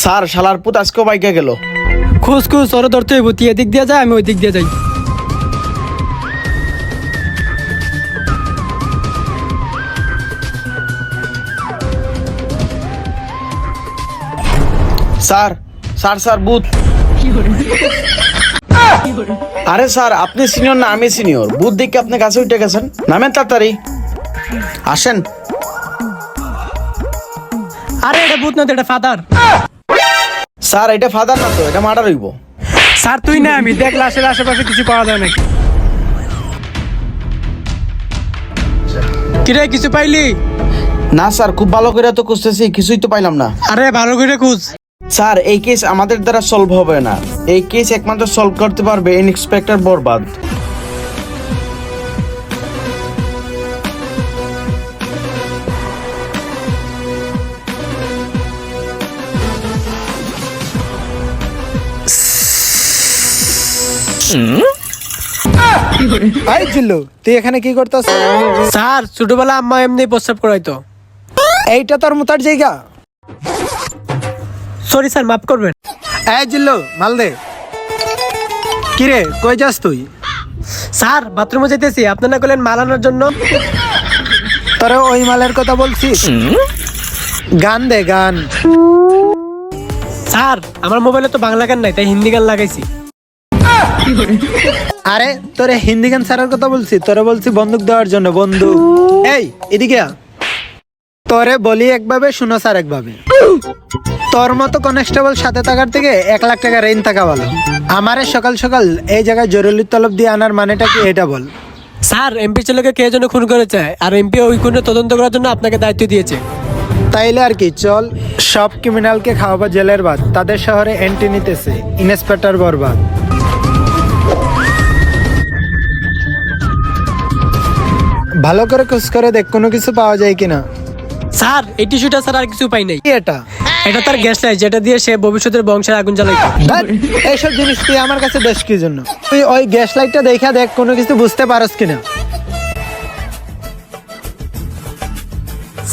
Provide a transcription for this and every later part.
Sir শালার পুত আজকেও বাইকে গেল। খুশ খুশ ওরা ধরতে হইব, তুই এদিক দিয়ে যায় আমি ওই দিক দিয়ে যাই। Sir sir sir booth. আরে স্যার আপনি সিনিয়র না আমি সিনিয়র, বুথ দেখে আপনি কাছে উঠে গেছেন, নামেন তাড়াতাড়ি আসেন। আরে এটা ভূত না তো, এটা ফাদার। স্যার এটা ফাদার না তো, এটা মার্ডার হইব। স্যার তুই না আমি দেখ লাশের আশেপাশে কিছু পাওয়া যায় নাকি। কিরে কিছু পাইলি? না স্যার খুব ভালো করে তো খুঁজতেছি, কিছুই তো পাইলাম না। আরে ভালো করে খুঁজ। স্যার এই কেস আমাদের দ্বারা সলভ হবে না, এই কেস একমাত্র সলভ করতে পারবে ইন্সপেক্টর বরবাদ। আই জিল্লু, তুই এখানে কি করতেছ? স্যার ছোটবেলা আম্মা এমনি প্রস্রাব করাইতো। এইটা তোর মুতার জায়গা? সরি স্যার, মাফ করবেন। এই জিল্লু মাল দে। কিরে কই যাস তুই? স্যার বাথরুমে যেতেছি, আপনি না করলেন মাল আনার জন্য। তোরে ওই মালের কথা বলছিস? গান দে গান। স্যার আমার মোবাইলে তো বাংলা গান নাই, তাই হিন্দি গান লাগাইছি। আরে তোরে হিন্দি গান ছাড়ার কথা বলছি, তোরে বলছি বন্দুক দেওয়ার জন্য। বন্দুক এই এদিকে আ। তোরে বলি একভাবে, শুনো স্যার একভাবে। তোর মতো কনস্টেবল সাথে থাকার থেকে 1 লাখ টাকা রেইন থাকা ভালো। আমারে সকাল সকাল এই জায়গায় জরুরি তলব দিয়ে আনার মানেটা কি এটা বল। স্যার এমপি ছেলেকে কে যেন খুন করেছে, আর এমপি ওই খুনের তদন্ত করার জন্য আপনাকে দায়িত্ব দিয়েছে। তাইলে আর কি, চল সব ক্রিমিনালকে খাওয়াবা জেলের ভাত, তাদের শহরে এন্ট্রি নিতেছে ইন্সপেক্টর বরবাদ। ভালো করে খোঁজ করে দেখ কোনো কিছু পাওয়া যায় কিনা। স্যার এই টিস্যুটা স্যার আর কিছু পাই নাই। কি এটা? এটা তার গ্যাস লাইট, যেটা দিয়ে সে ভবিষ্যতের বংশের আগুন জ্বালাইতো। ধ্যাৎ, এইসব জিনিস তুই আমার কাছে দেশ কি জন্য? তুই ওই গ্যাস লাইটটা দেখা দেখ কোনো কিছু বুঝতে পারস কিনা।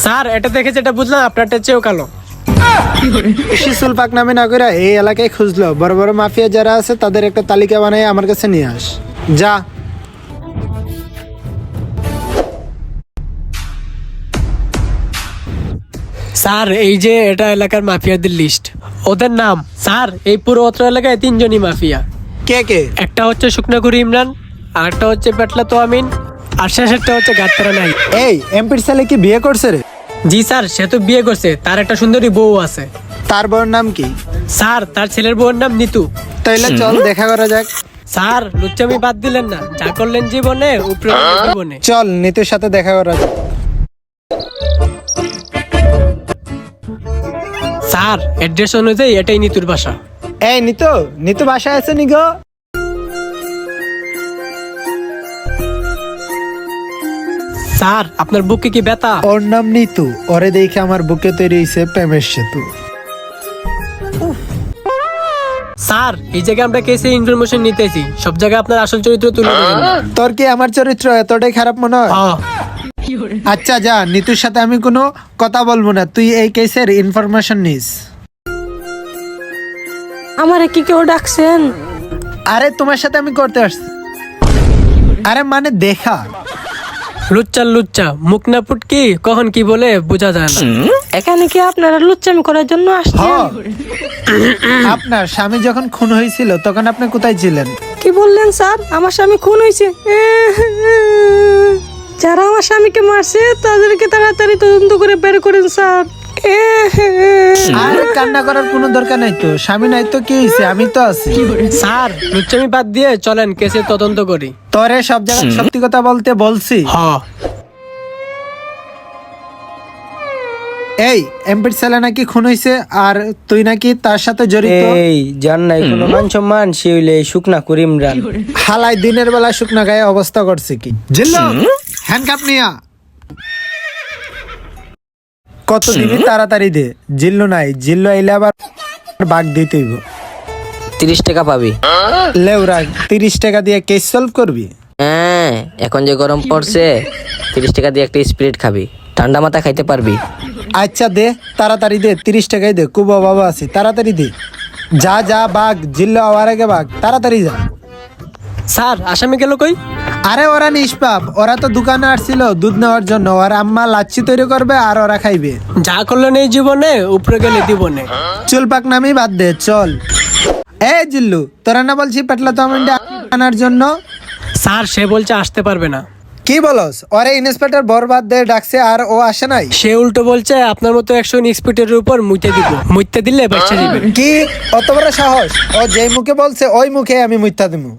স্যার এটা দেখে যেটা বুঝলাম আপনারটা চেয়েও কালো। বেশি সুলপাক নামে না করে এই এলাকায় খুঁজলো বড় বড় মাফিয়া যারা আছে তাদের একটা তালিকা বানাই আমার কাছে নিয়ে আস। যা। স্যার এই যে এটা এলাকার মাফিয়াদের লিস্ট, ওদের নাম। স্যার এই পুরো অত্র এলাকায় 3 জনই মাফিয়া। কে কে? একটা হচ্ছে শুকনাগুড়ি ইমরান, আর একটা হচ্ছে পেটলা তো আমিন, আর শেষেরটা হচ্ছে গাত্তারা নাই। এই এমপির ছেলে কি বিয়ে করছে রে? জি স্যার, সে তো বিয়ে করছে, তার একটা সুন্দরী বউ আছে। তার বউর নাম কি? স্যার তার ছেলের বউয়ের নাম নিতু। তাইলে চল দেখা করা যাক। স্যার লুচ্চামি বাদ দিলেন না, যা করলেন জীবনে উপরে জীবনে। চল নিতুর সাথে দেখা করা যাক। স্যার অ্যাড্রেস অনুযায়ী এটাই নিতুর বাসা। এই নিতু, নিতু বাসায় আছে নি গো? স্যার আপনার বুকে কি ব্যথা? ওর নাম নিতু, ওরে দেখে আমার বুকে তৈরি হয়েছে প্রেমের সেতু। স্যার এই জায়গায় আমরা কেসে ইনফরমেশন নিতেছি, সব জায়গায় আপনার আসল চরিত্র তুলে ধরবেন না। তোর কি আমার চরিত্র এতটাই খারাপ মনে হয়? হ্যাঁ। আচ্ছা যা, নিতুর সাথে আমি কোনো কথা বলবো না, তুই এই কেসের ইনফরমেশন নিস। আমারে কি কেউ ডাকছেন? আরে তোমার সাথে আমি করতে আসছি। আরে মানে দেখা। লুচ্চা লুচ্চা, মুখ না ফুটকি কখন কি বলে বোঝা যায় না। এখানে কি আপনারা লুচ্চামি করার জন্য আসছেন? আপনার স্বামী যখন খুন হয়েছিল তখন আপনি কোথায় ছিলেন? কি বললেন স্যার? আমার স্বামী খুন হয়েছে? যারা আমার স্বামীকে মারছে তাদেরকে তাড়াতাড়ি তদন্ত করে বের করেন স্যার। আর কান্না করার কোনো দরকার নাই তো, স্বামী নাই তো কি হয়েছে, আমি তো আছি। স্যার লুচ্চামি বাদ দিয়ে চলেন কেসে তদন্ত করি। তোরে সব জায়গায় সত্যি কথা বলতে বলছি। হ্যাঁ। এই এমপির ছেলে নাকি খুন হয়েছে আর তুই নাকি তার সাথে জড়িত। এই জান নাই কোনো মান সম্মান, সে হইলে শুকনা করিম রান। হালাই দিনের বেলা শুকনা গায়ে অবস্থা করছে কি। জিল্লু হ্যান্ডকাপ নিয়া। কত দিবি তাড়াতাড়ি দে। জিল্লু নাই, জিল্লু আইলে আবার বাঘ দিতে হইব। 30 টাকা পাবি। লেউরা 30 টাকা দিয়ে কেস সলভ করবি? হ্যাঁ এখন যে গরম পড়ছে 30 টাকা দিয়ে একটা স্পিরিট খাবি, ঠান্ডা মাথা খাইতে পারবি। আচ্ছা দে, তাড়াতাড়ি দে, 30 টাকাই দে, কুবা বাবা আছে, তাড়াতাড়ি দে। যা যা বাঘ, জিল্লো আওয়ার আগে বাঘ, তাড়াতাড়ি যা। স্যার আসামি গেল কই? আরে ওরা নিষ্পাপ, ওরা তো দোকানে আসছিল দুধ নেওয়ার জন্য, ওর আম্মা লাচ্ছি তৈরি করবে আর ওরা খাইবে। যা করলেন এই জীবনে উপরে গেলে দিবনে। চুল পাক নামি বাদ দে, চল। এ জিল্লু, তোরা না বলছি পেটলা তো আনার জন্য? স্যার সে বলছে আসতে পারবে না। কি বলস? ওরে ইন্সপেক্টর বরবাদ দিয়ে ডাকছে আর ও আসে নাই? সে উল্টো বলছে আপনার মতো 100 ইন্সপেক্টরের উপর মুইতে দিব, মুইতে দিলে বাচ্চা দিবেন। কি অত বড় সাহস? ও যেই মুখে বলছে ওই মুখে আমি মুইতা দিমু।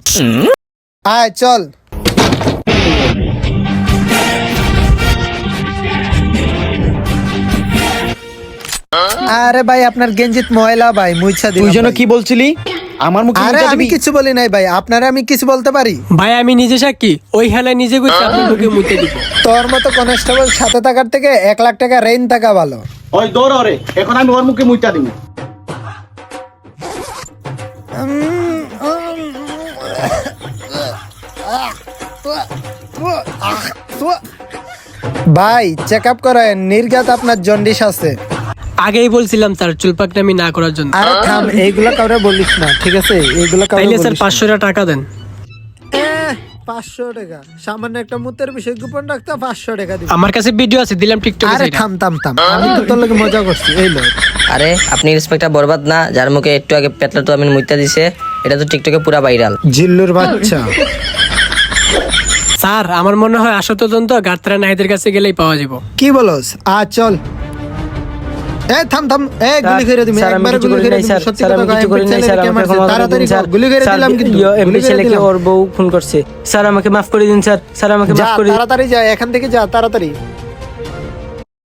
আয় চল। আরে ভাই আপনার গেঞ্জিত ময়লা ভাই, মুইছা তুই দিলাম যেন ভাই। কি বলছিলি? আমার মুখে আরে মুইতা আমি দিবি? কিছু বলি নাই ভাই, আপনারা আমি কিছু বলতে পারি? ভাই আমি নিজে সাক্ষী, ওই হেলায় নিজে কইছে আপনার মুখে মুইতে দিব। তোর মতো কনস্টেবল সাথে থাকার থেকে 1 লাখ টাকা রেইন থাকা ভালো। ওই দৌড় রে, এখন আমি ওর মুখে মুইতা দিব। ভাই চেক আপ করেন, নির্ঘাত আপনার জন্ডিস আছে। আগেই বলছিলাম স্যার চুল পাকনামি না করার জন্য। আরে থাম, এইগুলা কাউরে বলিস না, ঠিক আছে? এইগুলা কাউরে তাইলে স্যার বলিস না। 500 টাকা দেন। 500 টাকা? সামান্য একটা মুতের বিষয় গোপন রাখতে 500 টাকা দিবি? আমার কাছে ভিডিও আছে, দিলাম টিকটকে আরে সেটা। থাম থাম থাম, আমি তো তোর লগে মজা করছি। এই লো। আরে আপনি ইন্সপেক্টর বরবাদ না, যার মুখে একটু আগে পেটলা তো আমি মুইতা দিছে? এটা তো টিকটকে পুরা ভাইরাল। জিল্লুর বাচ্চা। স্যার আমার মনে হয় আসল তদন্ত গাত্রা নাহিদের কাছে গেলেই পাওয়া যাব। কি বলস? চল। এ থাম থাম, এ গুলি করে দিবি, স্যার, আমি একবার কিছু গুলি করি করে নাই, দিবি। স্যার, সত্যি স্যার, কথা আমি কয়, কিছু করি নাই, স্যার, কে আমাকে মারছে? ক্ষমা করে তাড়াতাড়ি দিন, স্যার। কর, গুলি করে স্যার, দিলাম কিন্তু। এমপি গুলি করে ছেলেকে দিলাম। ওর বউ খুন করছে। স্যার আমাকে মাফ করে দিন, স্যার, স্যার আমাকে যা মাফ করে দিন। তাড়াতাড়ি যা, এখান থেকে যা তাড়াতাড়ি।